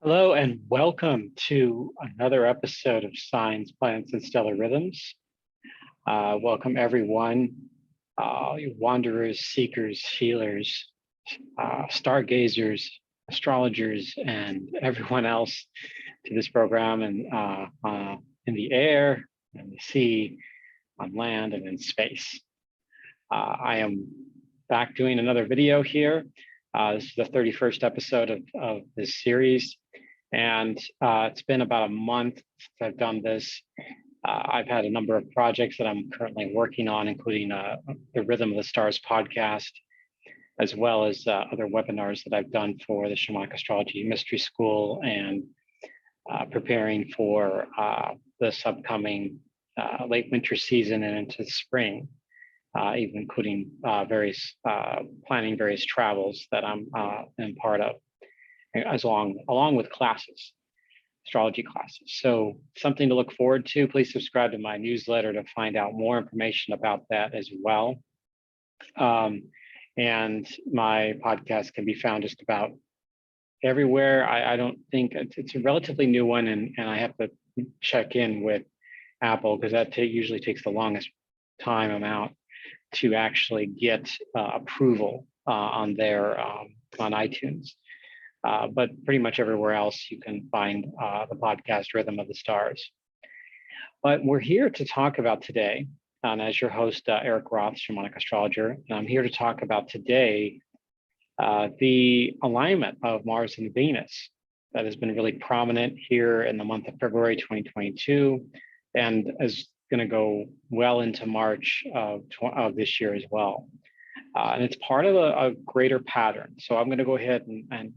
Hello and welcome to another episode of Signs, Planets, and Stellar Rhythms. Welcome everyone, you wanderers, seekers, healers, stargazers, astrologers, and everyone else to this program and in the air, in the sea, on land, and in space. I am back doing another video here. This is the 31st episode of this series. And it's been about a month since I've done this. I've had a number of projects that I'm currently working on, including the Rhythm of the Stars podcast, as well as other webinars that I've done for the Shamanic Astrology Mystery School and preparing for this upcoming late winter season and into the spring, even including planning various travels that I'm part of, along with classes, astrology classes. So something to look forward to. Please subscribe to my newsletter to find out more information about that as well. And my podcast can be found just about everywhere. I don't think it's a relatively new one, and I have to check in with Apple because that usually takes the longest time amount to actually get approval on iTunes. But pretty much everywhere else you can find the podcast Rhythm of the Stars. But we're here to talk about today, and as your host, Erik Roth, Shamanic Astrologer, and I'm here to talk about today the alignment of Mars and Venus that has been really prominent here in the month of February 2022, and is going to go well into March of this year as well. And it's part of a greater pattern. So I'm going to go ahead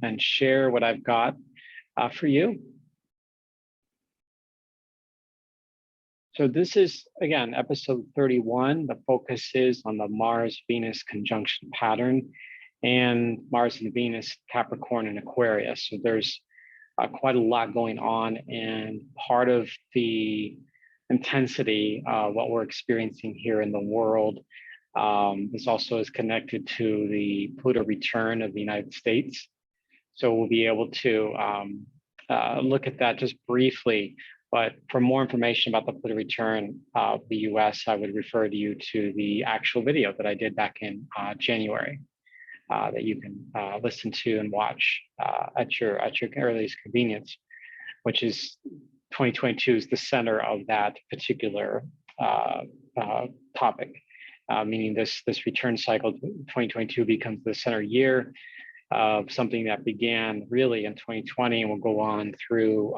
and share what I've got for you. So this is, again, episode 31. The focus is on the Mars-Venus conjunction pattern and Mars and Venus, Capricorn and Aquarius. So there's quite a lot going on, and part of the intensity, what we're experiencing here in the world, this also is connected to the Pluto return of the United States. So we'll be able to look at that just briefly. But for more information about the Pluto return of the US, I would refer you to the actual video that I did back in January that you can listen to and watch at your earliest convenience, which is 2022 is the center of that particular topic. Meaning this return cycle, 2022 becomes the center year of something that began really in 2020 and will go on through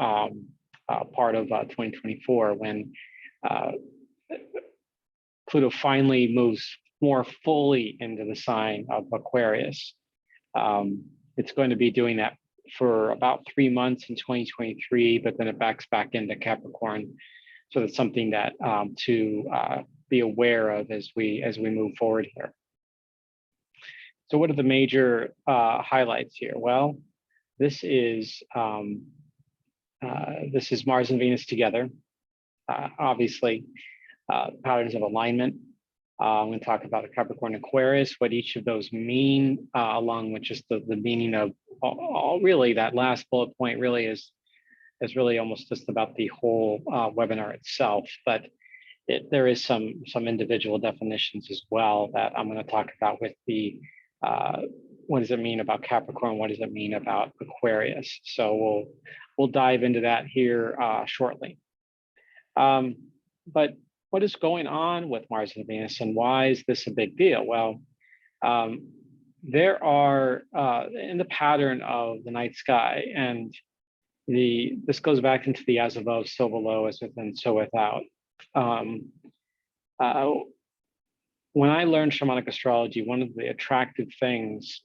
part of 2024 when Pluto finally moves more fully into the sign of Aquarius. It's going to be doing that for about 3 months in 2023, but then it backs back into Capricorn. So that's something that to be aware of as we move forward here. So what are the major highlights here? Well, this is Mars and Venus together. Obviously, patterns of alignment. I'm going to talk about a Capricorn Aquarius, what each of those mean, along with just the meaning of all really that last bullet point really is really almost just about the whole webinar itself, but there is some individual definitions as well that I'm going to talk about with the what does it mean about Capricorn, what does it mean about Aquarius. So we'll dive into that here shortly. But what is going on with Mars and Venus, and why is this a big deal? Well, there are in the pattern of the night sky, and this goes back into the as above, so below, as within, so without. When I learned shamanic astrology, one of the attractive things,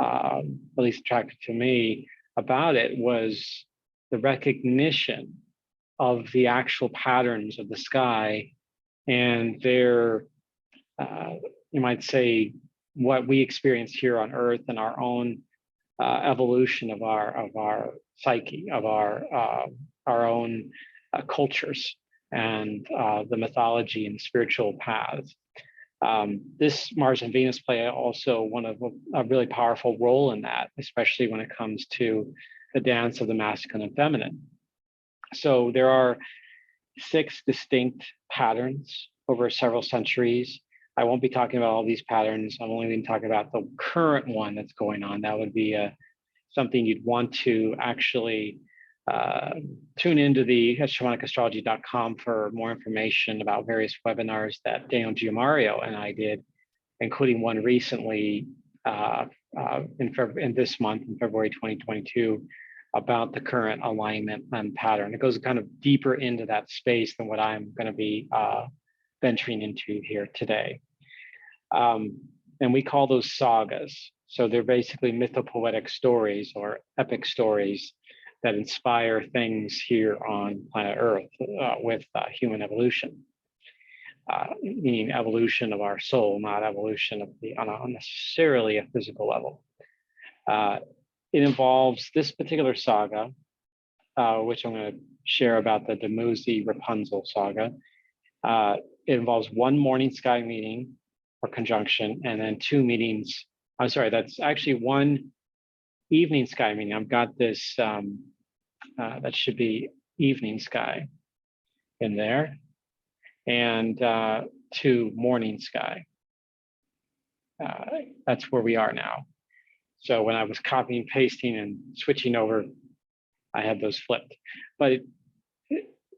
at least attractive to me, about it was the recognition of the actual patterns of the sky and their, you might say, what we experience here on Earth and our own evolution of our psyche, of our own cultures, and the mythology and spiritual paths. This Mars and Venus play also a really powerful role in that, especially when it comes to the dance of the masculine and feminine. So there are 6 distinct patterns over several centuries. I won't be talking about all these patterns. I'm only going to talk about the current one that's going on. That would be something you'd want to actually tune into the shamanicastrology.com for more information about various webinars that Daniel Giamario and I did, including one recently in this month, in February 2022, about the current alignment and pattern. It goes kind of deeper into that space than what I'm going to be venturing into here today. And we call those sagas. So they're basically mythopoetic stories or epic stories that inspire things here on planet Earth with human evolution, meaning evolution of our soul, not evolution of on necessarily a physical level. It involves this particular saga, which I'm going to share about the Dumuzi Rapunzel saga. It involves 1 morning sky meeting or conjunction, and then 2 meetings. I'm sorry, that's actually 1 evening sky meeting. I've got this, that should be evening sky in there, and 2 morning sky. That's where we are now. So when I was copying, pasting, and switching over, I had those flipped. But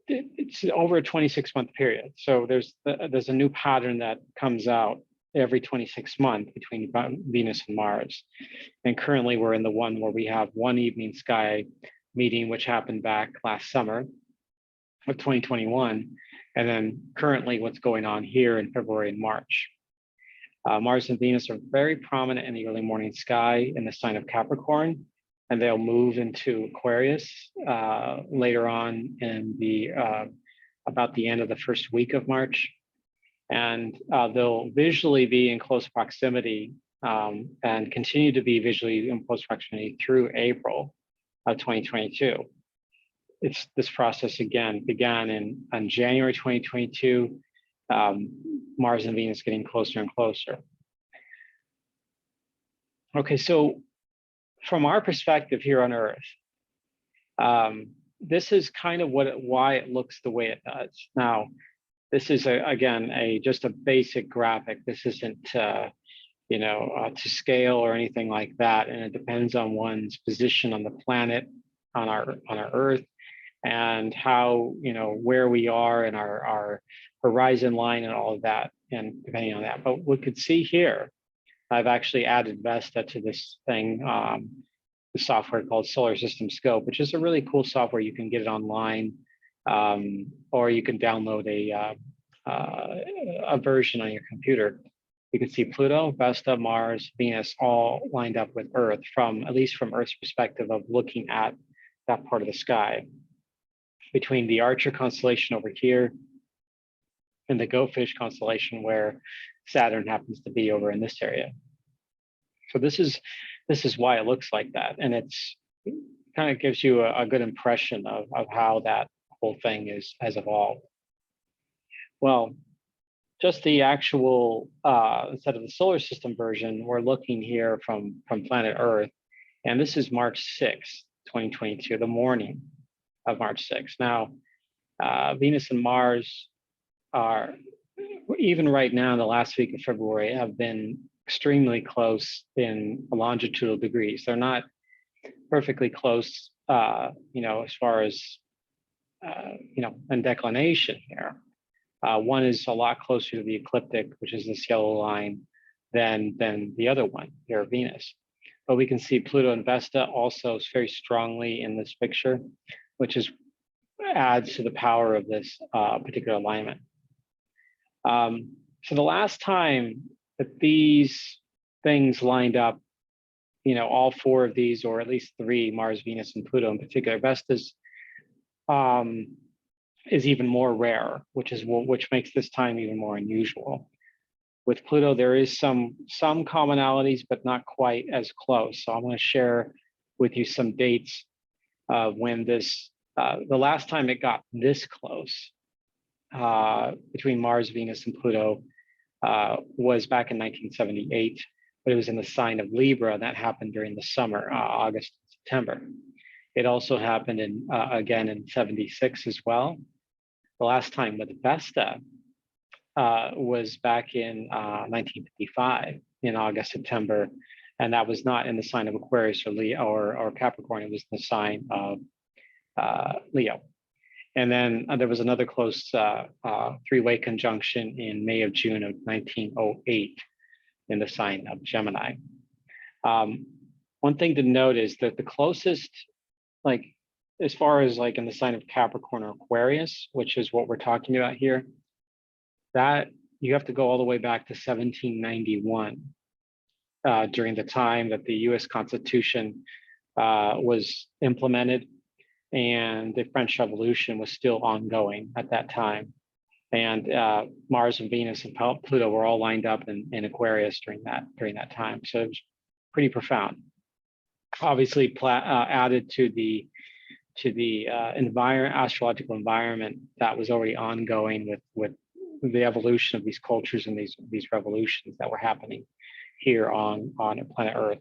it's over a 26-month period. So there's a new pattern that comes out every 26 months between Venus and Mars. And currently we're in the one where we have 1 evening sky meeting, which happened back last summer of 2021. And then currently what's going on here in February and March. Mars and Venus are very prominent in the early morning sky in the sign of Capricorn, and they'll move into Aquarius later on in the about the end of the first week of March. And they'll visually be in close proximity and continue to be visually in close proximity through April of 2022. This process again began in January 2022. Mars and Venus getting closer and closer. Okay, so from our perspective here on Earth, this is kind of why it looks the way it does. Now, this is again just a basic graphic. This isn't to scale or anything like that, and it depends on one's position on the planet, on our Earth, and how, where we are in our horizon line and all of that, and depending on that. But we could see here, I've actually added Vesta to this thing, the software called Solar System Scope, which is a really cool software. You can get it online, or you can download a version on your computer. You can see Pluto, Vesta, Mars, Venus, all lined up with Earth at least from Earth's perspective of looking at that part of the sky. Between the Archer constellation over here and the Goatfish constellation where Saturn happens to be over in this area. So this is why it looks like that. And it's kind of gives you a good impression of how that whole thing has evolved. Well, just the actual, instead of the solar system version, we're looking here from planet Earth. And this is March 6th, 2022, the morning of March 6th. Now, Venus and Mars are, even right now in the last week of February, have been extremely close in longitudinal degrees. They're not perfectly close, as far as, in declination here. One is a lot closer to the ecliptic, which is this yellow line, than the other one here, Venus. But we can see Pluto and Vesta also very strongly in this picture, which adds to the power of this particular alignment. So the last time that these things lined up, all 4 of these, or at least 3, Mars, Venus, and Pluto in particular, Vesta's is even more rare, which makes this time even more unusual. With Pluto, there is some commonalities, but not quite as close. So I'm going to share with you some dates when this, the last time it got this close between Mars, Venus, and Pluto was back in 1978, but it was in the sign of Libra, and that happened during the summer, August and September. It also happened in again in 76 as well. The last time with Vesta was back in 1955 in August, September, and that was not in the sign of Aquarius or Leo or Capricorn. It was the sign of Leo. And then there was another close three-way conjunction in May of June of 1908 in the sign of Gemini. One thing to note is that the closest, like as far as like in the sign of Capricorn or Aquarius, which is what we're talking about here, that you have to go all the way back to 1791 during the time that the US Constitution was implemented, and the French Revolution was still ongoing at that time. And Mars and Venus and Pluto were all lined up in Aquarius during that time. So it was pretty profound. Obviously, added to the astrological environment that was already ongoing with the evolution of these cultures and these revolutions that were happening here on planet Earth.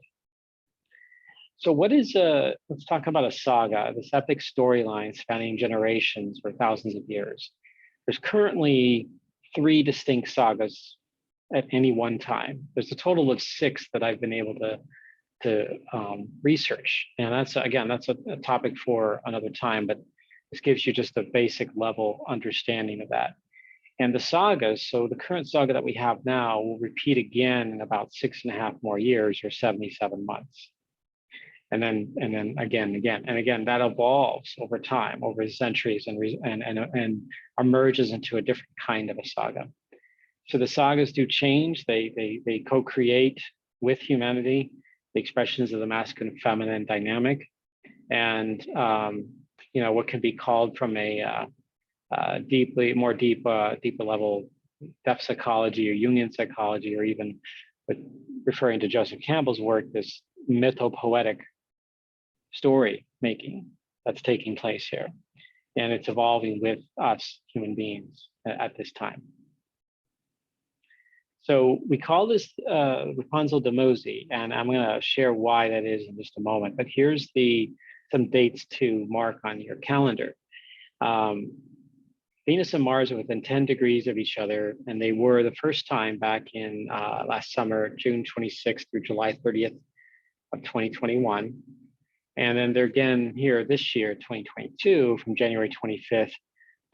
So what is let's talk about a saga, this epic storyline spanning generations for thousands of years. There's currently 3 distinct sagas at any one time. There's a total of 6 that I've been able to research. And that's a topic for another time, but this gives you just a basic level understanding of that. And the sagas, so the current saga that we have now will repeat again in about 6.5 more years, or 77 months. And then again, and again, that evolves over time, over centuries, and emerges into a different kind of a saga. So the sagas do change. They co-create with humanity the expressions of the masculine and feminine dynamic, and what can be called from a deeper level, depth psychology or Jungian psychology, or even referring to Joseph Campbell's work, this mythopoetic story making that's taking place here, and it's evolving with us human beings at this time. So we call this Rapunzel Dumuzi, and I'm going to share why that is in just a moment. But here's some dates to mark on your calendar. Venus and Mars are within 10 degrees of each other, and they were the first time back in last summer, June 26th through July 30th of 2021. And then they're again here this year, 2022, from January 25th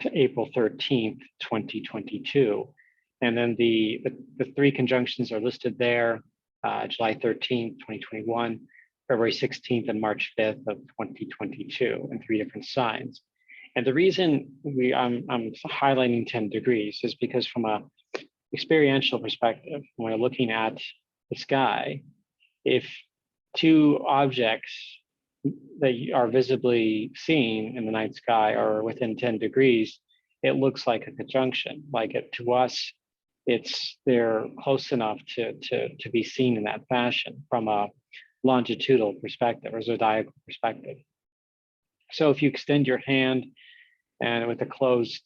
to April 13th, 2022. And then the 3 conjunctions are listed there, July 13th, 2021, February 16th, and March 5th of 2022 in 3 different signs. And the reason I'm highlighting 10 degrees is because from a experiential perspective, when we're looking at the sky, if 2 objects that are visibly seen in the night sky are within 10 degrees, it looks like a conjunction. Like to us, they're close enough to be seen in that fashion from a longitudinal perspective or zodiacal perspective. So if you extend your hand and with a closed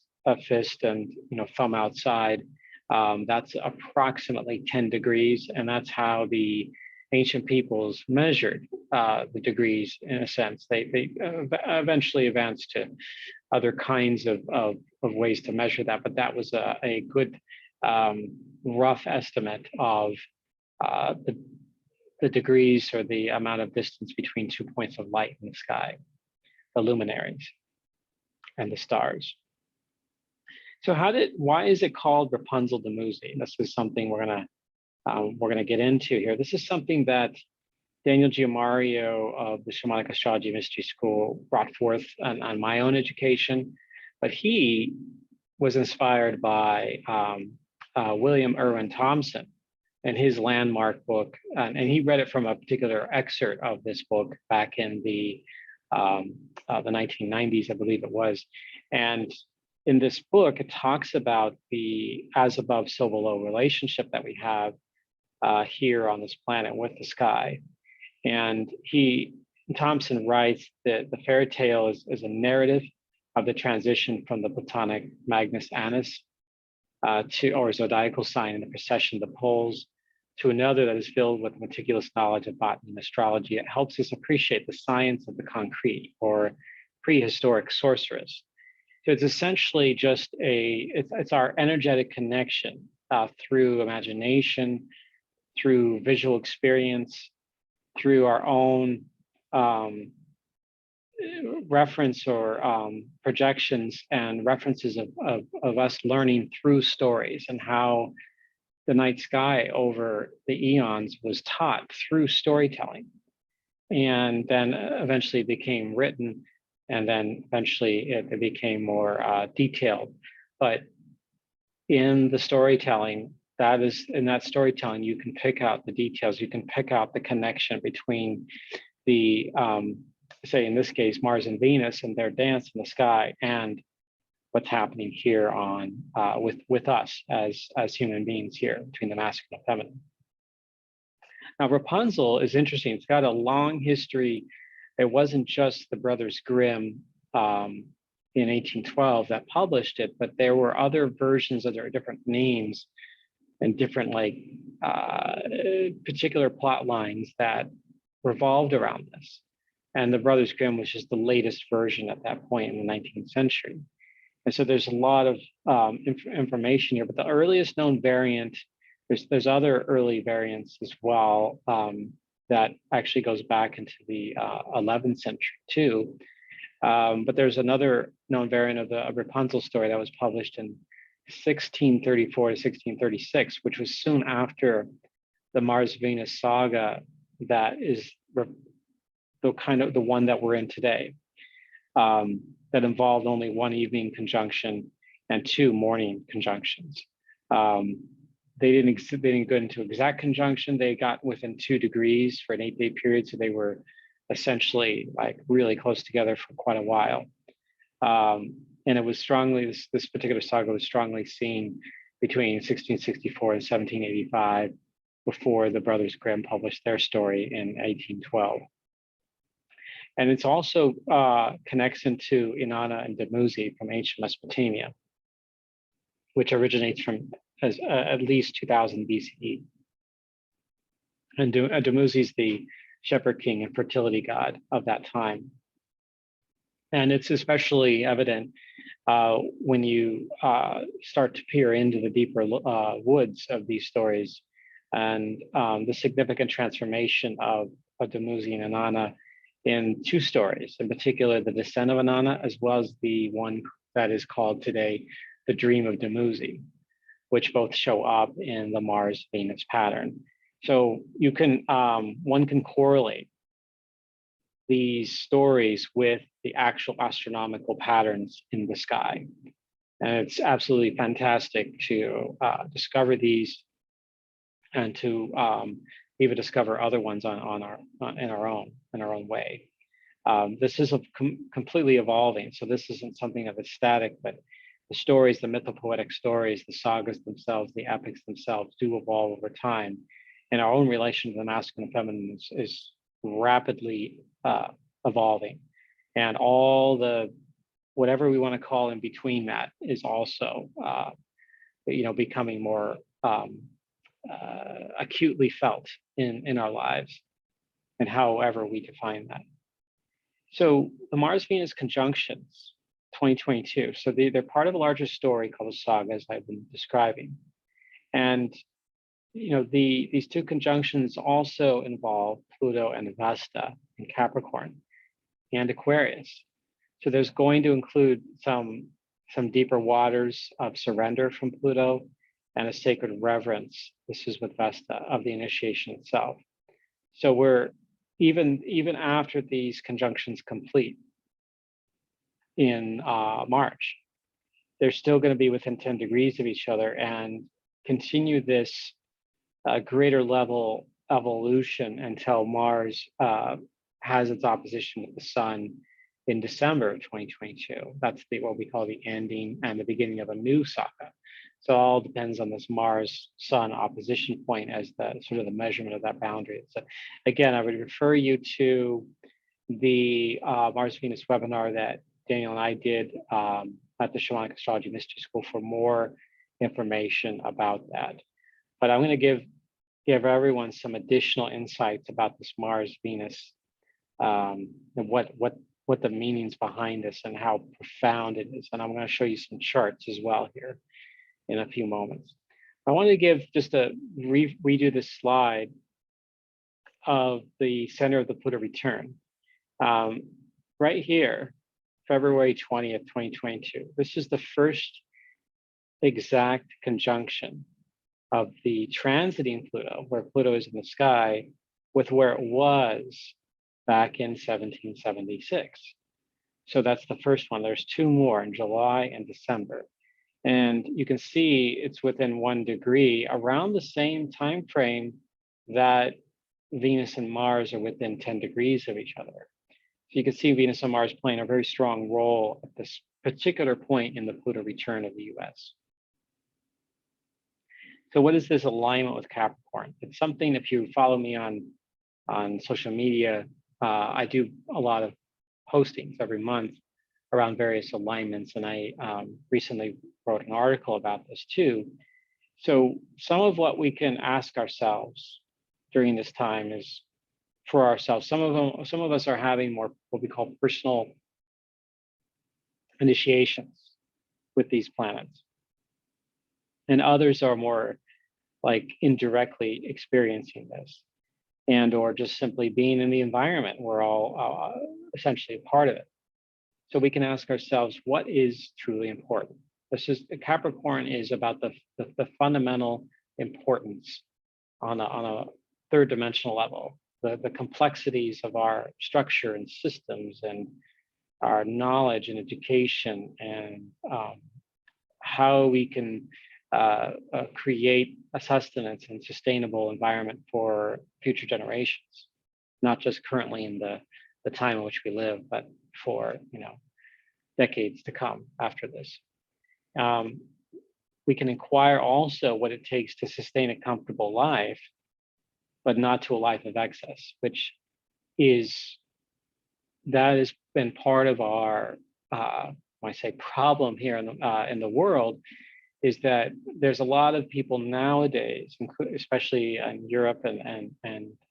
fist and thumb outside, that's approximately 10 degrees, and that's how the ancient peoples measured the degrees. In a sense, they eventually advanced to other kinds of ways to measure that, but that was a good rough estimate of the degrees, or the amount of distance between 2 points of light in the sky, the luminaries and the stars. So why is it called Rapunzel Dumuzi? This is something we're gonna get into here. This is something that Daniel Giamario of the Shamanic Astrology Mystery School brought forth on my own education, but he was inspired by William Irwin Thompson and his landmark book, and he read it from a particular excerpt of this book back in the 1990s, I believe it was. And in this book, it talks about the as above, so below relationship that we have here on this planet with the sky. And Thompson writes that the fairy tale is a narrative of the transition from the Platonic Magnus Annus or zodiacal sign in the precession of the poles to another that is filled with meticulous knowledge of botany and astrology. It helps us appreciate the science of the concrete or prehistoric sorceress. So it's essentially just it's our energetic connection through imagination, through visual experience, through our own reference or projections and references of us learning through stories, and how the night sky over the eons was taught through storytelling, and then eventually became written, and then eventually it became more detailed. But in the storytelling, in that storytelling, you can pick out the details, you can pick out the connection between the say in this case Mars and Venus and their dance in the sky, and what's happening here on with us as human beings here, between the masculine and feminine. Now Rapunzel is interesting. It's got a long history. It wasn't just the Brothers Grimm in 1812 that published it, but there were other versions of their different names and different particular plot lines that revolved around this. And the Brothers Grimm was just the latest version at that point in the 19th century. And so there's a lot of information here, but the earliest known variant, there's other early variants as well that actually goes back into the 11th century too. But there's another known variant of the Rapunzel story that was published in 1634 to 1636, which was soon after the Mars-Venus saga that is the one that we're in today, that involved only one evening conjunction and two morning conjunctions. They didn't go into exact conjunction. They got within 2 degrees for an 8-day period, so they were essentially like really close together for quite a while. And it was strongly, this particular saga was strongly seen between 1664 and 1785, before the Brothers Grimm published their story in 1812. And it's also connects into Inanna and Dumuzi from ancient Mesopotamia, which originates from at least 2000 BCE. And Dumuzi is the shepherd king and fertility god of that time. And it's especially evident when you start to peer into the deeper woods of these stories, and the significant transformation of Dumuzi and Inanna in 2 stories, in particular the descent of Inanna, as well as the one that is called today the Dream of Dumuzi, which both show up in the Mars-Venus pattern. So you can one can correlate these stories with the actual astronomical patterns in the sky, and it's absolutely fantastic to discover these, and to even discover other ones in our own way. This is completely evolving, so this isn't something that is static, but the stories, the mythopoetic stories, the sagas themselves, the epics themselves do evolve over time. And our own relation to the masculine and feminine is rapidly evolving. And all the, whatever we want to call in between that is also, becoming more acutely felt in our lives, and however we define that. So the Mars-Venus conjunctions, 2022. So they're part of a larger story called the Saga, as I've been describing. And these 2 conjunctions also involve Pluto and Vesta in Capricorn and Aquarius. So there's going to include some deeper waters of surrender from Pluto, and a sacred reverence, this is with Vesta, of the initiation itself. So we're even after these conjunctions complete in March, they're still going to be within 10 degrees of each other and continue this greater level evolution until Mars has its opposition with the Sun in December of 2022. That's what we call the ending and the beginning of a new saga. So it all depends on this Mars-Sun opposition point as the sort of the measurement of that boundary. So again, I would refer you to the Mars-Venus webinar that Daniel and I did at the Shamanic Astrology Mystery School for more information about that. But I'm going to give give everyone some additional insights about this Mars-Venus, and what the meanings behind this and how profound it is. And I'm going to show you some charts as well here in a few moments. I want to give just a redo this slide of the center of the Pluto return. Right here, February 20th, 2022. This is the first exact conjunction of the transiting Pluto, where Pluto is in the sky, with where it was back in 1776. So that's the first one. There's two more in July and December. And you can see it's within 1 degree around the same time frame that Venus and Mars are within 10 degrees of each other. So you can see Venus and Mars playing a very strong role at this particular point in the Pluto return of the US. So what is this alignment with Capricorn? It's something, if you follow me on social media, I do a lot of postings every month around various alignments. And I recently wrote an article about this too. So some of what we can ask ourselves during this time is for ourselves. Some of us are having more what we call personal initiations with these planets. And others are more like indirectly experiencing this, and or just simply being in the environment. We're all essentially a part of it. So we can ask ourselves, what is truly important? This is Capricorn is about the fundamental importance on a third dimensional level, the complexities of our structure and systems and our knowledge and education, and how we can create a sustenance and sustainable environment for future generations, not just currently in the time in which we live, but for decades to come after this. We can inquire also what it takes to sustain a comfortable life, but not to a life of excess, which that has been part of our, when I say problem here in the world, is that there's a lot of people nowadays, especially in Europe and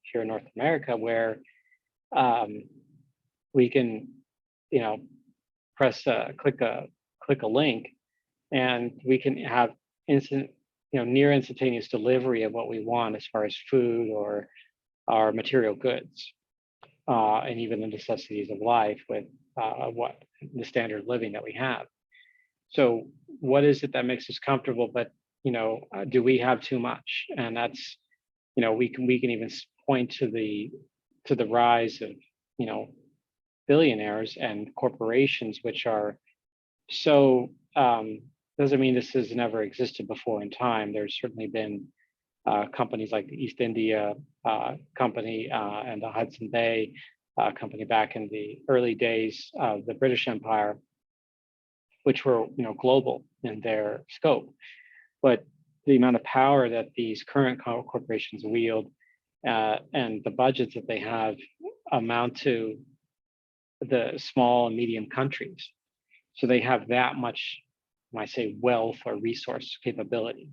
here in North America, where we can, press click a link, and we can have near instantaneous delivery of what we want as far as food or our material goods, and even the necessities of life with what the standard of living that we have. So what is it that makes us comfortable? But do we have too much? And that's we can even point to the rise of billionaires and corporations, which are so doesn't mean this has never existed before in time. There's certainly been companies like the East India Company and the Hudson Bay Company back in the early days of the British Empire, which were global in their scope. But the amount of power that these current corporations wield and the budgets that they have amount to the small and medium countries. So they have that much, when I say wealth or resource capability.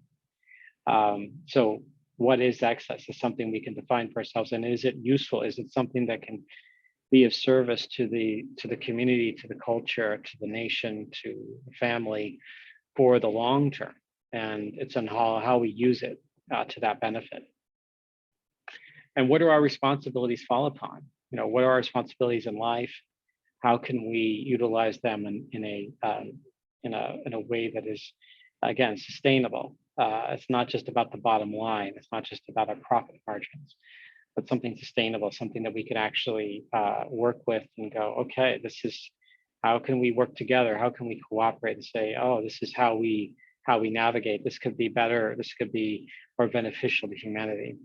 So what is excess is something we can define for ourselves. And is it useful? Is it something that can be of service to the community, to the culture, to the nation, to the family for the long term? And it's on how we use it to that benefit. And what do our responsibilities fall upon? What are our responsibilities in life? How can we utilize them in a way that is, again, sustainable? It's not just about the bottom line. It's not just about our profit margins, but something sustainable, something that we can actually work with and go, okay, how can we work together? How can we cooperate and say, oh, this is how we navigate. This could be better. This could be more beneficial to humanity.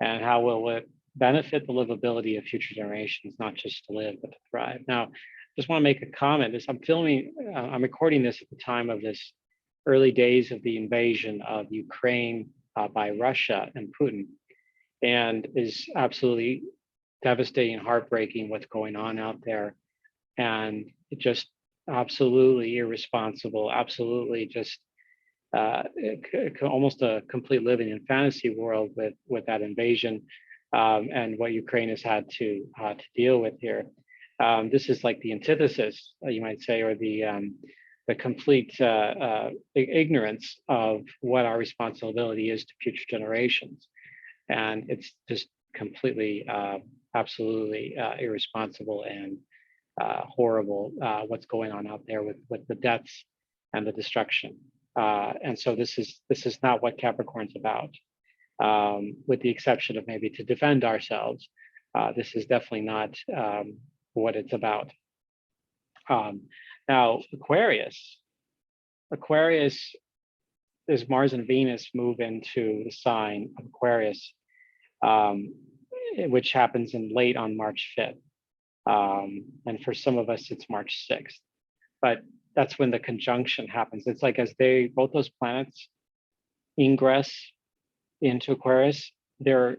And how will it benefit the livability of future generations, not just to live, but to thrive? Now, just want to make a comment. I'm recording this at the time of this early days of the invasion of Ukraine by Russia and Putin, and is absolutely devastating and heartbreaking what's going on out there. And it just absolutely irresponsible, absolutely just almost a complete living in fantasy world with that invasion, and what Ukraine has had to deal with here. This is like the antithesis, you might say, or the complete ignorance of what our responsibility is to future generations. And it's just completely, absolutely irresponsible and horrible what's going on out there with the deaths and the destruction. And so this is not what Capricorn's about, with the exception of maybe to defend ourselves. This is definitely not what it's about. Now, Aquarius is Mars and Venus move into the sign of Aquarius, which happens in late on March 5th. And for some of us, it's March 6th. But that's when the conjunction happens. It's like as both those planets ingress into Aquarius, they're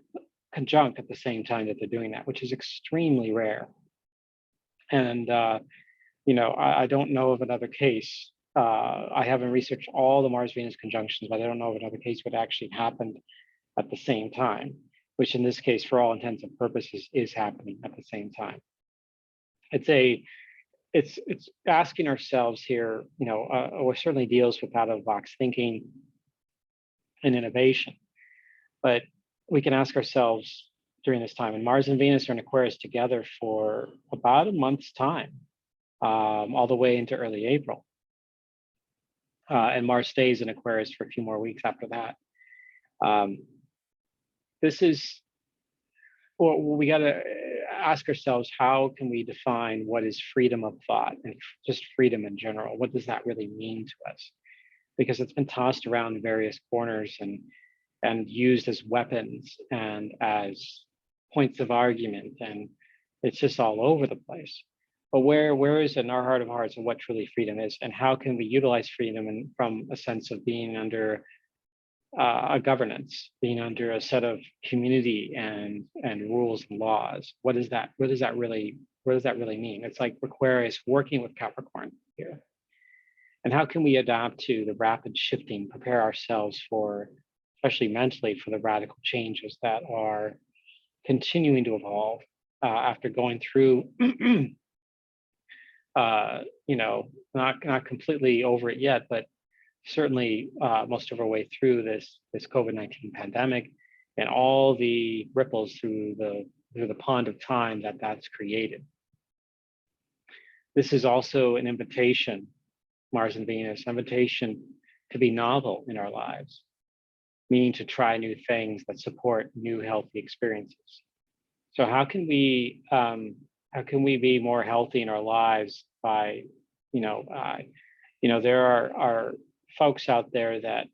conjunct at the same time that they're doing that, which is extremely rare. And I don't know of another case. I haven't researched all the Mars-Venus conjunctions, but I don't know of another case where it actually happened at the same time, which in this case, for all intents and purposes, is happening at the same time. It's asking ourselves here, or certainly deals with out-of-the-box thinking and innovation. But we can ask ourselves during this time, and Mars and Venus are in Aquarius together for about a month's time, all the way into early April. And Mars stays in Aquarius for a few more weeks after that. We got to ask ourselves, how can we define what is freedom of thought and just freedom in general? What does that really mean to us? Because it's been tossed around in various corners and used as weapons and as points of argument, and it's just all over the place. But where is it in our heart of hearts and what truly freedom is, and how can we utilize freedom from a sense of being under a governance, being under a set of community and rules and laws? What does that really mean? It's like Aquarius working with Capricorn here. And how can we adapt to the rapid shifting, prepare ourselves for, especially mentally, for the radical changes that are continuing to evolve after going through, not completely over it yet, but certainly most of our way through this COVID-19 pandemic and all the ripples through the pond of time that's created. This is also an invitation, Mars and Venus, invitation to be novel in our lives, meaning to try new things that support new healthy experiences. So how can we be more healthy in our lives by, there are folks out there that,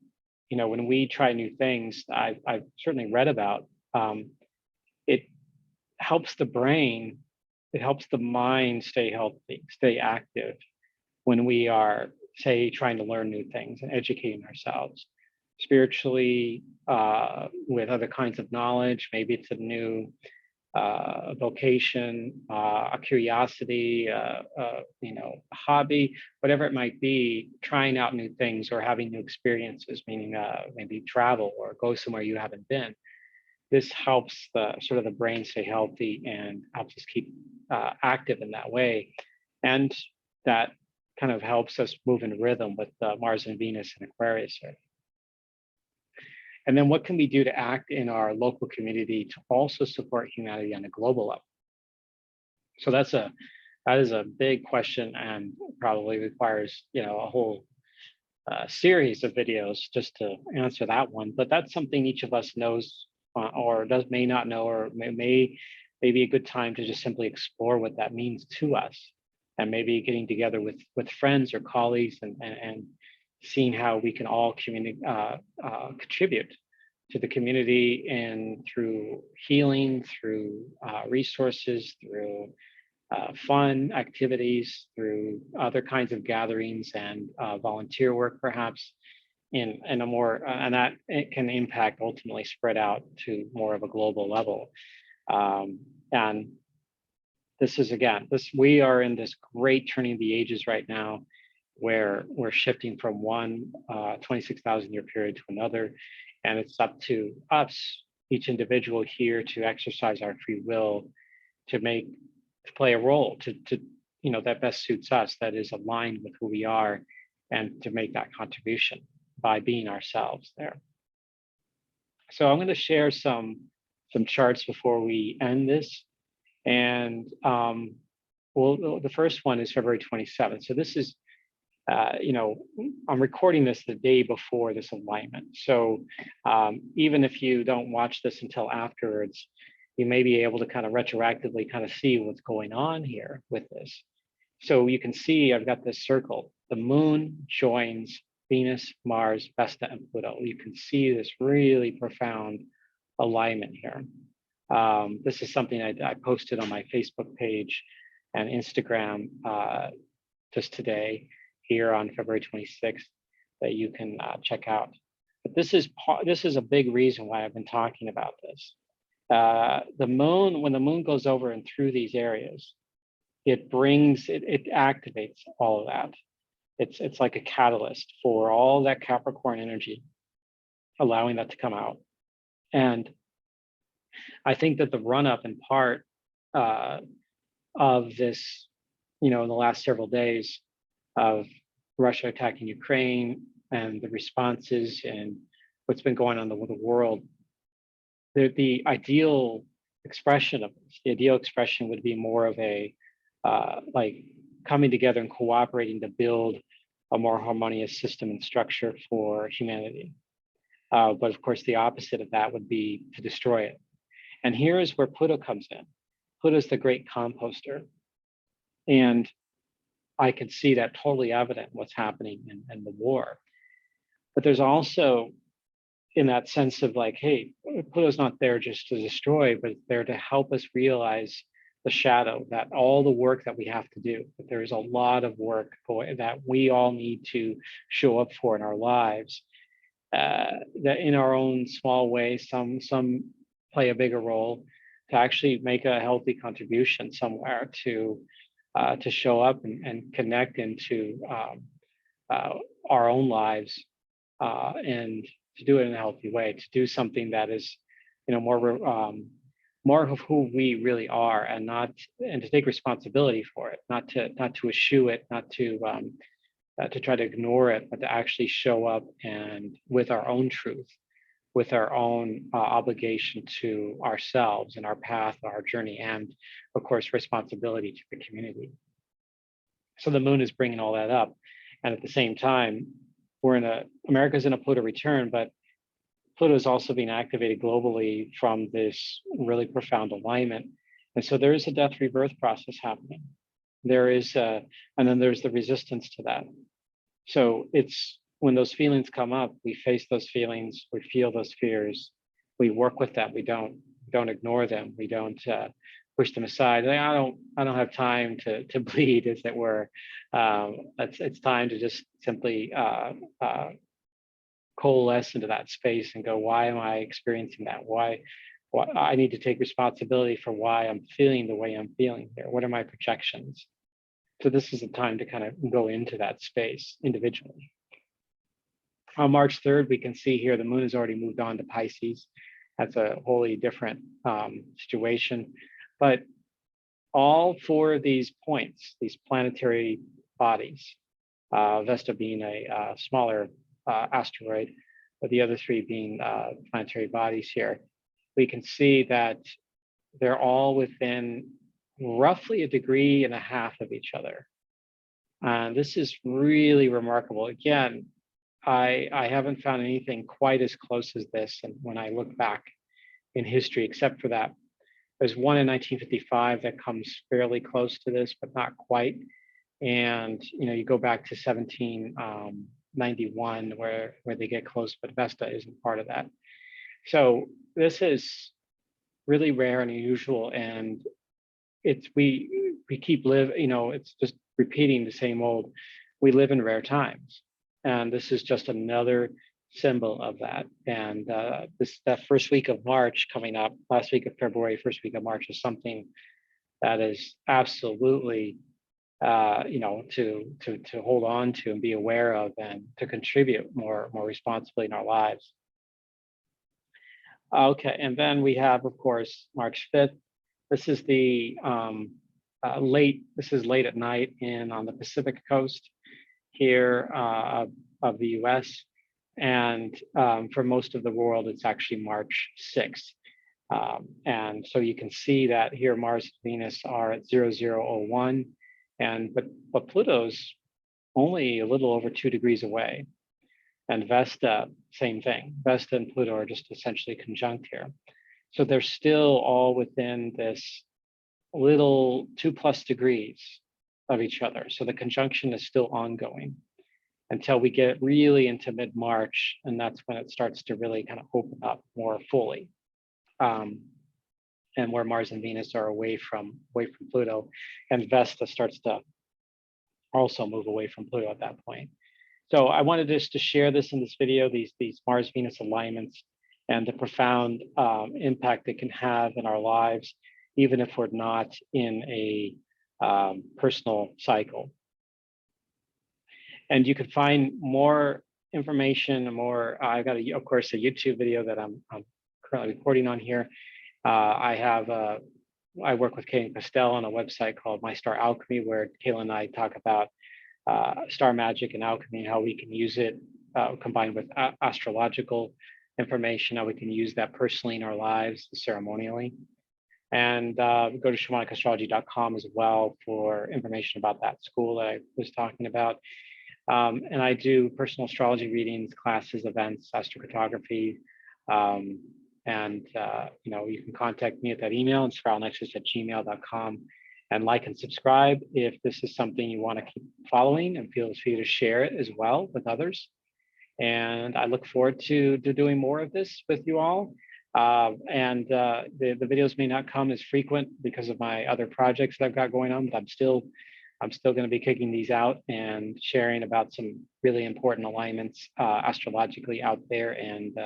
when we try new things, I've certainly read about, it helps the brain, it helps the mind stay healthy, stay active when we are, say, trying to learn new things and educating ourselves spiritually, with other kinds of knowledge. Maybe it's a new vocation, a curiosity, a hobby, whatever it might be, trying out new things or having new experiences, meaning maybe travel or go somewhere you haven't been. This helps the brain stay healthy and helps us keep active in that way. And that kind of helps us move in rhythm with Mars and Venus and Aquarius here. And then what can we do to act in our local community to also support humanity on a global level? So that is a big question and probably requires, a whole series of videos just to answer that one. But that's something each of us knows or may not know, or may be a good time to just simply explore what that means to us, and maybe getting together with friends or colleagues and seeing how we can all contribute to the community and through healing, through resources, through fun activities, through other kinds of gatherings and volunteer work, perhaps, in a more, and that it can impact ultimately spread out to more of a global level. And this is, again, we are in this great turning of the ages right now. where we're shifting from one 26,000 year period to another. And it's up to us, each individual here, to exercise our free will to play a role to that best suits us, that is aligned with who we are, and to make that contribution by being ourselves there. So I'm going to share some charts before we end this. And well, the first one is February 27th. So this is, I'm recording this the day before this alignment. So even if you don't watch this until afterwards, you may be able to kind of retroactively kind of see what's going on here with this. So you can see I've got this circle. The moon joins Venus, Mars, Vesta, and Pluto. You can see this really profound alignment here. This is something I posted on my Facebook page and Instagram just today here on February 26th that you can check out. But this is a big reason why I've been talking about this. The moon, when the moon goes over and through these areas, it activates all of that. It's like a catalyst for all that Capricorn energy, allowing that to come out. And I think that the run up in part of this, in the last several days of Russia attacking Ukraine and the responses and what's been going on with the world, the ideal expression of this, the ideal expression would be more of a like coming together and cooperating to build a more harmonious system and structure for humanity. But of course, the opposite of that would be to destroy it. And here is where Pluto comes in. Pluto is the great composter. And I can see that totally evident what's happening in the war. But there's also, in that sense of like, hey, Pluto's not there just to destroy, but it's there to help us realize the shadow, that all the work that we have to do, that there's a lot of work that we all need to show up for in our lives, that in our own small way, some play a bigger role, to actually make a healthy contribution somewhere to show up and connect into our own lives, and to do it in a healthy way, to do something that is, more of who we really are, and to take responsibility for it, not to eschew it, not to try to ignore it, but to actually show up and with our own truth, with our own obligation to ourselves and our path, our journey, and of course, responsibility to the community. So the moon is bringing all that up. And at the same time, America's in a Pluto return, but Pluto is also being activated globally from this really profound alignment. And so there is a death rebirth process happening. There is, and then there's the resistance to that. So it's when those feelings come up, we face those feelings, we feel those fears, we work with them. We don't ignore them. We don't push them aside. I don't have time to bleed, as it were. It's time to just simply coalesce into that space and go, why am I experiencing that? Why I need to take responsibility for why I'm feeling the way I'm feeling here. What are my projections? So this is the time to kind of go into that space individually. On March 3rd, we can see here the moon has already moved on to Pisces. That's a wholly different situation. But all four of these points, these planetary bodies, Vesta being a smaller asteroid, but the other three being planetary bodies here, we can see that they're all within roughly 1.5 degrees of each other. And this is really remarkable. Again, I haven't found anything quite as close as this. And when I look back in history, except for that, there's one in 1955 that comes fairly close to this, but not quite. And you go back to 1791 where they get close, but Vesta isn't part of that. So this is really rare and unusual, and we keep it's just repeating the same old. We live in rare times, and this is just another symbol of that. And that first week of March coming up, last week of February, first week of March, is something that is absolutely to hold on to and be aware of and to contribute more responsibly in our lives. Okay, and then we have, of course, March 5th. This is the this is late at night on the Pacific coast here of the US. And for most of the world, it's actually March 6th. And so you can see that here Mars and Venus are at 0001, but Pluto's only a little over 2 degrees away. And Vesta, same thing. Vesta and Pluto are just essentially conjunct here. So they're still all within this little 2+ degrees of each other. So the conjunction is still ongoing until we get really into mid-March, and that's when it starts to really kind of open up more fully. And where Mars and Venus are away from Pluto, and Vesta starts to also move away from Pluto at that point. So I wanted just to share this in this video, these Mars-Venus alignments and the profound impact it can have in our lives, even if we're not in a personal cycle. And you can find more information, I've got, of course, a YouTube video that I'm currently recording on here. I work with Kay and Pastel on a website called My Star Alchemy, where Kayla and I talk about star magic and alchemy, and how we can use it combined with astrological information, how we can use that personally in our lives, ceremonially. And go to shamanikastrology.com as well for information about that school that I was talking about. And I do personal astrology readings, classes, events, astrocartography. You can contact me at that email, inspiralnexus@gmail.com. And like and subscribe if this is something you want to keep following, and feel free to share it as well with others. And I look forward to doing more of this with you all. The videos may not come as frequent because of my other projects that I've got going on, but I'm still going to be kicking these out and sharing about some really important alignments astrologically out there, and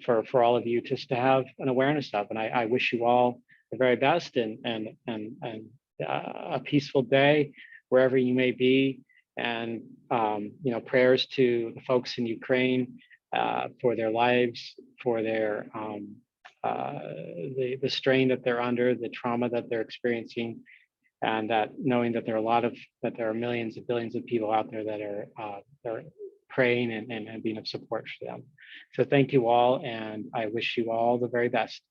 for all of you just to have an awareness of. And I wish you all the very best and a peaceful day wherever you may be. And prayers to the folks in Ukraine for their lives, for their the strain that they're under, the trauma that they're experiencing, and that knowing that there are millions and billions of people out there that are praying and being of support for them. So thank you all, and I wish you all the very best.